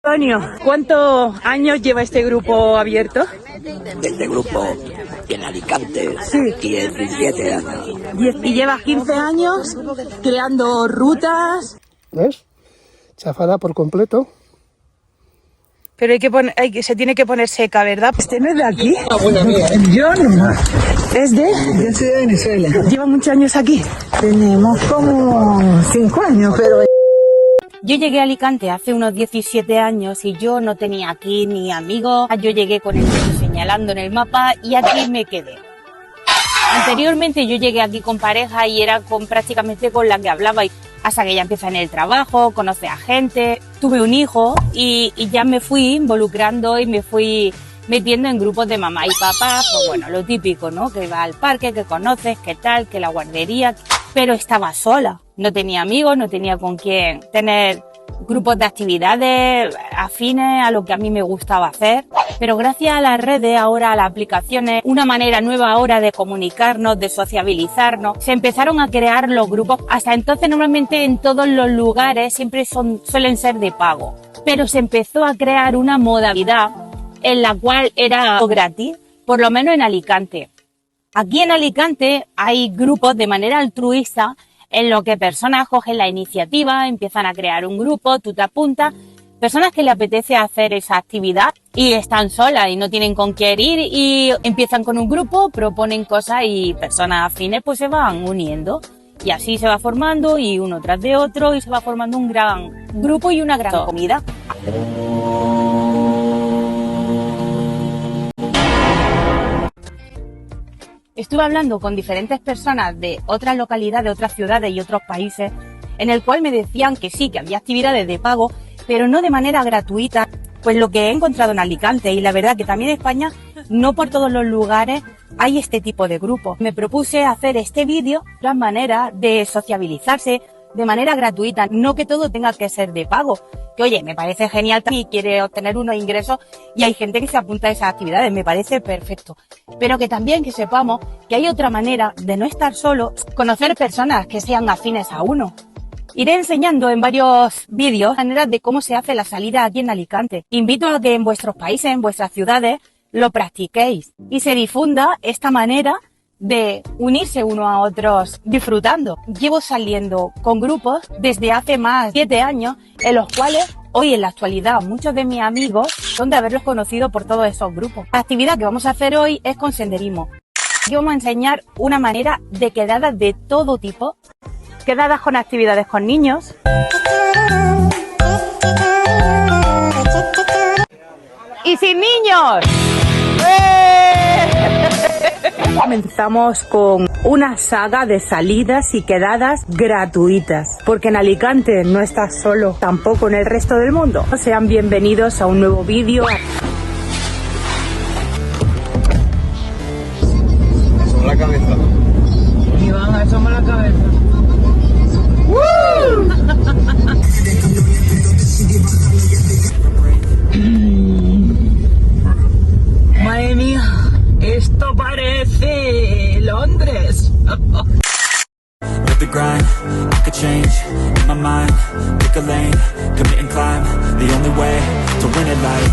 Antonio, ¿cuántos años lleva este grupo abierto? Este grupo en Alicante, Sí. 17 años. Y llevas 15 años creando rutas. ¿Ves? Chafada por completo. Pero se tiene que poner seca, ¿verdad? ¿Este no es de aquí? Buena amiga. Yo no. ¿Es de? Yo soy de Venezuela. ¿Lleva muchos años aquí? Tenemos como 5 años, pero... Yo llegué a Alicante hace unos 17 años y yo no tenía aquí ni amigos. Yo llegué con el dedo señalando en el mapa y aquí me quedé. Anteriormente yo llegué aquí con pareja y era prácticamente con la que hablaba. Hasta que ya empecé en el trabajo, conocí a gente, tuve un hijo y ya me fui involucrando y me fui metiendo en grupos de mamá y papá. Pues bueno, lo típico, ¿no? Que va al parque, que conoces, que tal, que la guardería. Pero estaba sola, no tenía amigos, no tenía con quién tener grupos de actividades afines a lo que a mí me gustaba hacer. Pero gracias a las redes, ahora a las aplicaciones, una manera nueva ahora de comunicarnos, de sociabilizarnos, se empezaron a crear los grupos. Hasta entonces normalmente en todos los lugares siempre suelen ser de pago. Pero se empezó a crear una modalidad en la cual era gratis, por lo menos en Alicante. Aquí en Alicante hay grupos de manera altruista en lo que personas cogen la iniciativa, empiezan a crear un grupo, tú te apuntas, personas que le apetece hacer esa actividad y están solas y no tienen con quién ir y empiezan con un grupo, proponen cosas y personas afines pues se van uniendo y así se va formando y uno tras de otro y se va formando un gran grupo y una gran comunidad. Estuve hablando con diferentes personas de otras localidades, de otras ciudades y otros países, en el cual me decían que sí, que había actividades de pago, pero no de manera gratuita, pues lo que he encontrado en Alicante y la verdad que también en España, no por todos los lugares hay este tipo de grupos. Me propuse hacer este vídeo, otra manera de sociabilizarse de manera gratuita, no que todo tenga que ser de pago. Que oye, me parece genial y quiere obtener unos ingresos y hay gente que se apunta a esas actividades, me parece perfecto. Pero que también que sepamos que hay otra manera de no estar solo, conocer personas que sean afines a uno. Iré enseñando en varios vídeos maneras de cómo se hace la salida aquí en Alicante. Invito a que en vuestros países, en vuestras ciudades, lo practiquéis y se difunda esta manera de unirse uno a otros disfrutando. Llevo saliendo con grupos desde hace más de 7 años, en los cuales hoy en la actualidad muchos de mis amigos son de haberlos conocido por todos esos grupos. La actividad que vamos a hacer hoy es con senderismo. Yo voy a enseñar una manera de quedadas de todo tipo, quedadas con actividades con niños, y sin niños. Comenzamos con una saga de salidas y quedadas gratuitas, porque en Alicante no estás solo, tampoco en el resto del mundo. Sean bienvenidos a un nuevo vídeo. Asoma la cabeza. Iván, asoma la cabeza. Madre mía, esto parece Londres. With the grind, I could change in my mind, pick a lane, commit and climb, the only way to win at life.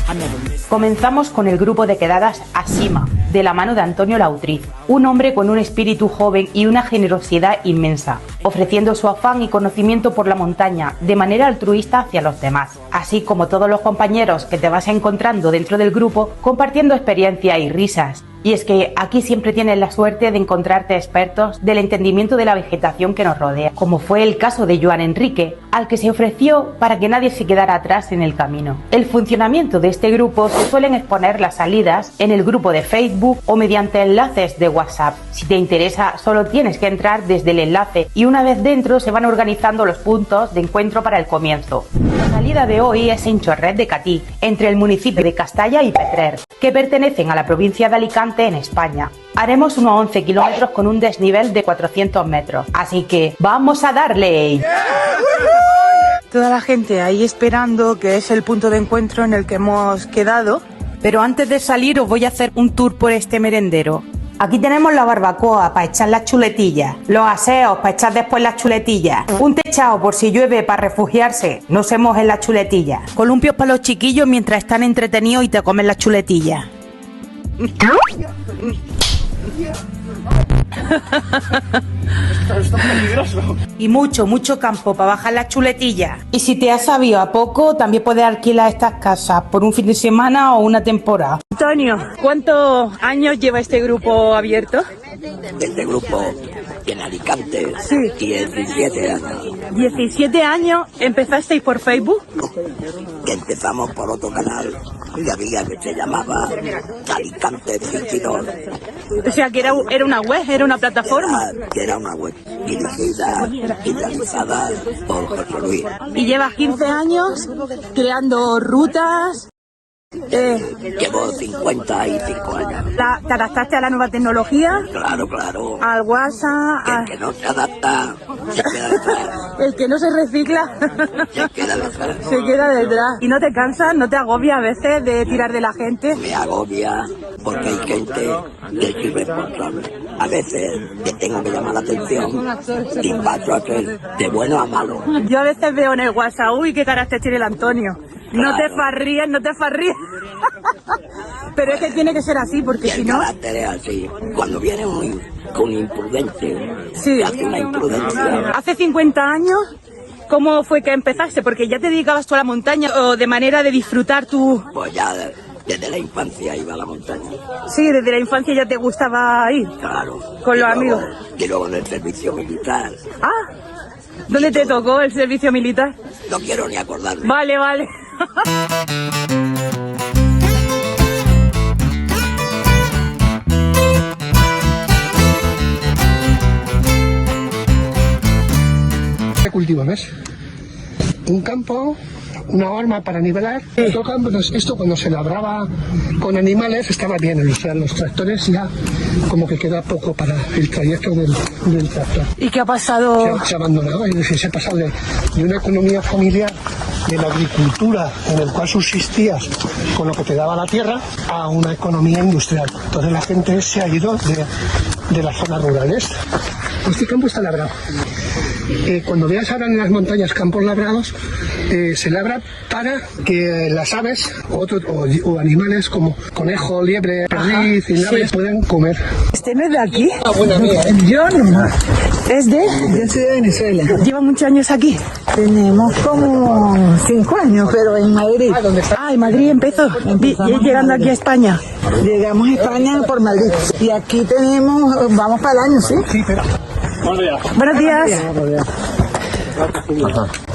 I never miss. Comenzamos con el grupo de quedadas Asima, de la mano de Antonio Lautriz, un hombre con un espíritu joven y una generosidad inmensa, ofreciendo su afán y conocimiento por la montaña de manera altruista hacia los demás, así como todos los compañeros que te vas encontrando dentro del grupo compartiendo experiencias y risas. Y es que aquí siempre tienes la suerte de encontrarte expertos del entendimiento de la vegetación que nos rodea, como fue el caso de Joan Enrique, al que se ofreció para que nadie se quedara atrás en el camino. El funcionamiento de este grupo se suelen exponer las salidas en el grupo de Facebook o mediante enlaces de WhatsApp. Si te interesa, solo tienes que entrar desde el enlace y una vez dentro se van organizando los puntos de encuentro para el comienzo. La salida de hoy es en Chorret de Catí, entre el municipio de Castalla y Petrer, que pertenecen a la provincia de Alicante en España. Haremos unos 11 kilómetros con un desnivel de 400 metros, así que ¡vamos a darle! Toda la gente ahí esperando, que es el punto de encuentro en el que hemos quedado. Pero antes de salir os voy a hacer un tour por este merendero. Aquí tenemos la barbacoa para echar las chuletillas, los aseos para echar después las chuletillas, un techado por si llueve para refugiarse, no se mojen las chuletillas, columpios para los chiquillos mientras están entretenidos y te comen las chuletillas. Y mucho campo para bajar las chuletillas. Y si te has sabido a poco, también puedes alquilar estas casas por un fin de semana o una temporada. Antonio, ¿cuántos años lleva este grupo abierto? Este grupo en Alicante, Sí. 17 años. 17 años, ¿empezasteis por Facebook? Que empezamos por otro canal que había que se llamaba Alicante Frikidor, O sea, que era una web, era una plataforma. que era una web dirigida y realizada por José Luis. Y llevas 15 años creando rutas. Llevo 55 años. ¿Te adaptaste a la nueva tecnología? Claro, claro. Al WhatsApp. El que no se adapta se queda detrás. El que no se recicla Se queda detrás. se queda detrás. ¿Y no te cansas, no te agobia a veces de tirar de la gente? Me agobia porque hay gente que es irresponsable. A veces que tengo que llamar la atención y paso a ser de bueno a malo. Yo a veces veo en el WhatsApp, uy, qué carácter tiene el Antonio. No te Claro. farríes, no te farríes. Pero es que tiene que ser así, porque Y si el no... carácter es así. Cuando viene un imprudente, Sí. que hace una imprudencia, Hace 50 años, ¿cómo fue que empezaste? Porque ya te dedicabas tú a la montaña o de manera de disfrutar tu... pues ya desde la infancia iba a la montaña. Sí, desde la infancia ya te gustaba ir. Claro. Con Y los luego- amigos. Y luego en el servicio militar. Ah, ¿dónde te tocó el servicio militar? No quiero ni acordarme. Vale, vale. ¿Qué cultivo ves? Un campo, una horma para nivelar. Otro campo, pues esto cuando se labraba con animales estaba bien, o sea, los tractores ya como que queda poco para el trayecto del tractor. ¿Y qué ha pasado? Se ha abandonado, es decir, se ha pasado de una economía familiar, de la agricultura en el cual subsistías con lo que te daba la tierra, a una economía industrial. Entonces la gente se ha ido de las zonas rurales. Este campo está labrado. Cuando veas ahora en las montañas campos labrados, se labra para que las aves o animales como conejo, liebre, perdiz y aves puedan comer. ¿Este no es de aquí? Yo no. ¿Es de? Yo soy de Venezuela. ¿Lleva muchos años aquí? Tenemos como 5 años, pero en Madrid. Ah, en Madrid empezó. Llegando aquí a España. Llegamos a España por Madrid. Y aquí tenemos, vamos para el año, ¿sí? Sí, pero Buenos días.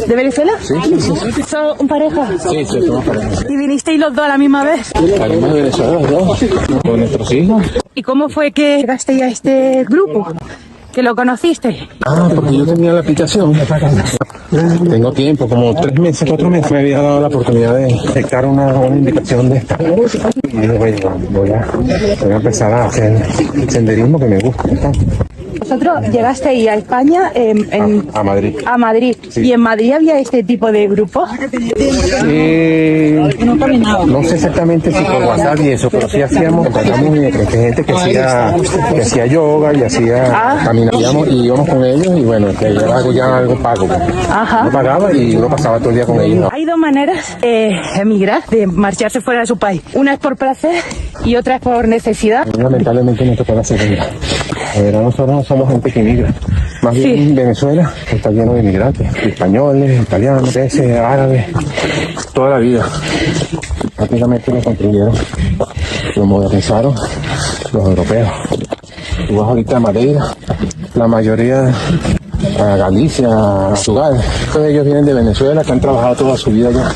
¿De Venezuela? Sí. ¿Son un pareja? Sí, somos pareja. ¿Y vinisteis los dos a la misma vez? Salimos de Venezuela los dos, con nuestros hijos. ¿Y cómo fue que llegasteis a este grupo? ¿Que lo conociste? Porque yo tenía la aplicación. Tengo tiempo, como 3 meses, 4 meses. Me había dado la oportunidad de detectar una indicación de esta. Y dije, bueno, voy a empezar a hacer senderismo que me gusta. Vosotros llegasteis a España A Madrid. a Madrid. Sí. ¿Y en Madrid había este tipo de grupos? No sé exactamente si por WhatsApp y eso, pero sí encontramos gente que hacía yoga y caminábamos y íbamos con ellos y bueno, que era algo pago. Ajá. Uno pagaba y uno pasaba todo el día con ellos. Hay dos maneras de emigrar, de marcharse fuera de su país. Una es por placer y otra es por necesidad. Lamentablemente no te puede hacer nada. Nosotros somos gente que emigra. Más bien Sí. Venezuela está lleno de inmigrantes, españoles, italianos, ingleses, árabes, toda la vida. Prácticamente lo construyeron, lo modernizaron los europeos. Tú vas ahorita a Madeira, la mayoría a Galicia, a Sugar. Todos ellos vienen de Venezuela, que han trabajado toda su vida allá.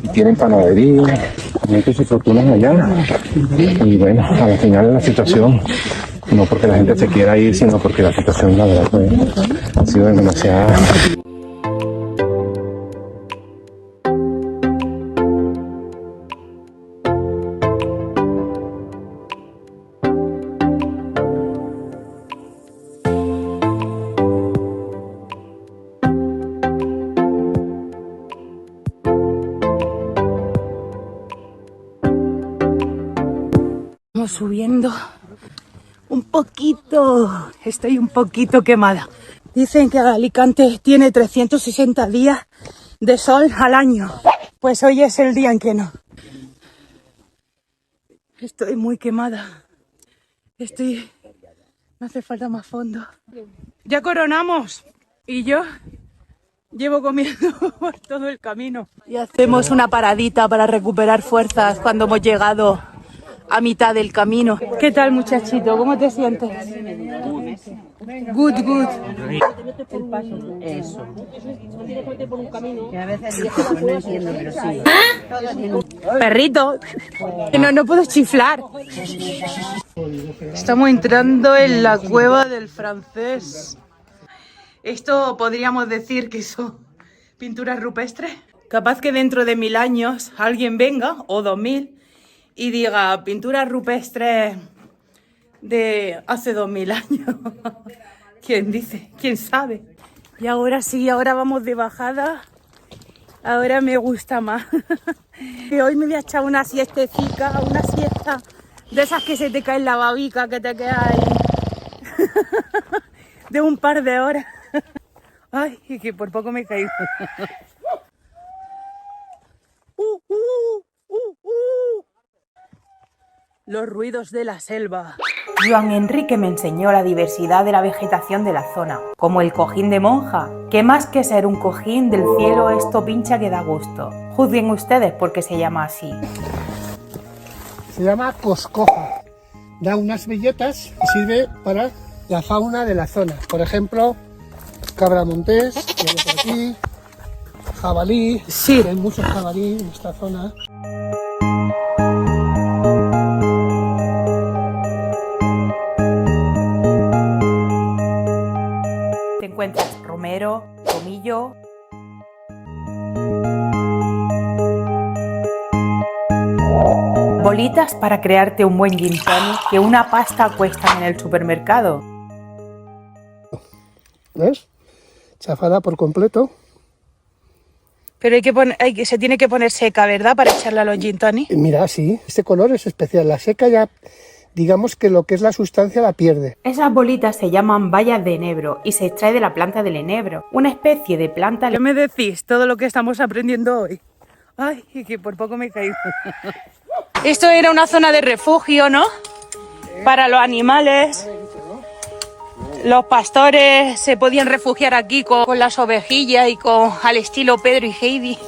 Y tienen panadería, muchas fortunas allá. Y bueno, al final de la situación, no porque la gente se quiera ir, sino porque la situación, la verdad, pues, ha sido demasiada. Estamos subiendo un estoy un poquito quemada. Dicen que Alicante tiene 360 días de sol al año. Pues hoy es el día en que no. Estoy muy quemada. Me hace falta más fondo. Ya coronamos. Y yo llevo comiendo por todo el camino. Y hacemos una paradita para recuperar fuerzas cuando hemos llegado a mitad del camino. ¿Qué tal, muchachito? ¿Cómo te sientes? Good. Eso. Que a veces no entiendo, pero sí. Perrito. No puedo chiflar. Estamos entrando en la cueva del Francés. Esto podríamos decir que son pinturas rupestres. Capaz que dentro de 1000 años alguien venga, o 2000, y diga pinturas rupestres de hace 2000 años. ¿Quién dice? ¿Quién sabe? Y ahora sí, ahora vamos de bajada. Ahora me gusta más. Y hoy me voy a echar una siestecica, una siesta de esas que se te cae en la babica, que te queda ahí de un par de horas. Ay, y que por poco me caigo. Los ruidos de la selva. Joan Enrique me enseñó la diversidad de la vegetación de la zona, como el cojín de monja, que más que ser un cojín del cielo, esto pincha que da gusto. Juzguen ustedes por qué se llama así. Se llama coscoja. Da unas bellotas y sirve para la fauna de la zona. Por ejemplo, cabra montés, que hay por aquí, jabalí. Sí. Hay muchos jabalí en esta zona. Te encuentras romero, tomillo. Bolitas para crearte un buen gin tonic que una pasta cuestan en el supermercado. ¿Ves? Chafada por completo. Pero se tiene que poner seca, ¿verdad? Para echarla a los gin tonic. Mira, sí, este color es especial. La seca ya, digamos que lo que es la sustancia la pierde. Esas bolitas se llaman bayas de enebro y se extrae de la planta del enebro, una especie de planta... ¿Qué me decís? Todo lo que estamos aprendiendo hoy. Ay, que por poco me caigo. Esto era una zona de refugio, ¿no? Para los animales. Los pastores se podían refugiar aquí con las ovejillas y al estilo Pedro y Heidi.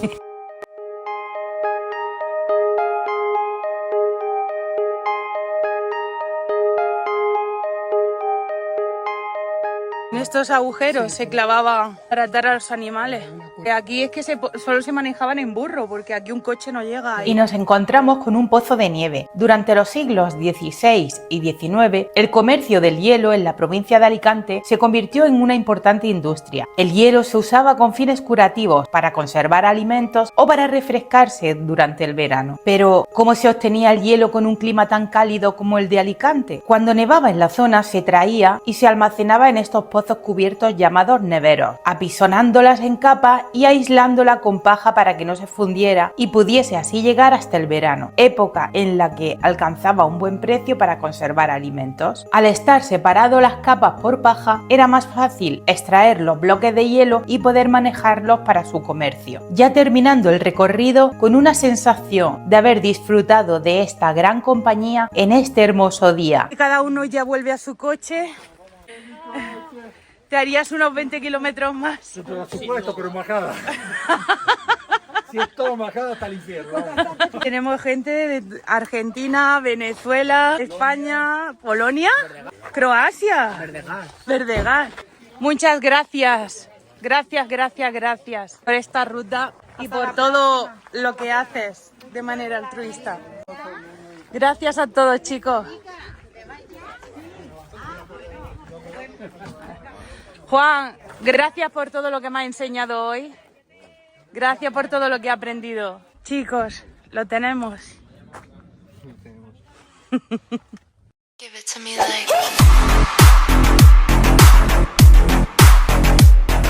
En estos agujeros se clavaba para atar a los animales. Aquí es que solo se manejaban en burro, porque aquí un coche no llega. Y nos encontramos con un pozo de nieve. Durante los siglos XVI y XIX, el comercio del hielo en la provincia de Alicante se convirtió en una importante industria. El hielo se usaba con fines curativos, para conservar alimentos o para refrescarse durante el verano. Pero, ¿cómo se obtenía el hielo con un clima tan cálido como el de Alicante? Cuando nevaba en la zona se traía y se almacenaba en estos pozos cubiertos llamados neveros, apisonándolas en capas y aislándola con paja para que no se fundiera y pudiese así llegar hasta el verano, época en la que alcanzaba un buen precio para conservar alimentos. Al estar separado las capas por paja, era más fácil extraer los bloques de hielo y poder manejarlos para su comercio. Ya terminando el recorrido con una sensación de haber disfrutado de esta gran compañía en este hermoso día. Cada uno ya vuelve a su coche. Te harías unos 20 kilómetros más. Por supuesto, pero majada. Si es todo majada, hasta el infierno. Tenemos gente de Argentina, Venezuela, España, Polonia, Croacia. Verdegar. Muchas gracias. Gracias por esta ruta y por todo lo que haces de manera altruista. Gracias a todos, chicos. Juan, gracias por todo lo que me has enseñado hoy. Gracias por todo lo que he aprendido. Chicos, lo tenemos. Give it to me like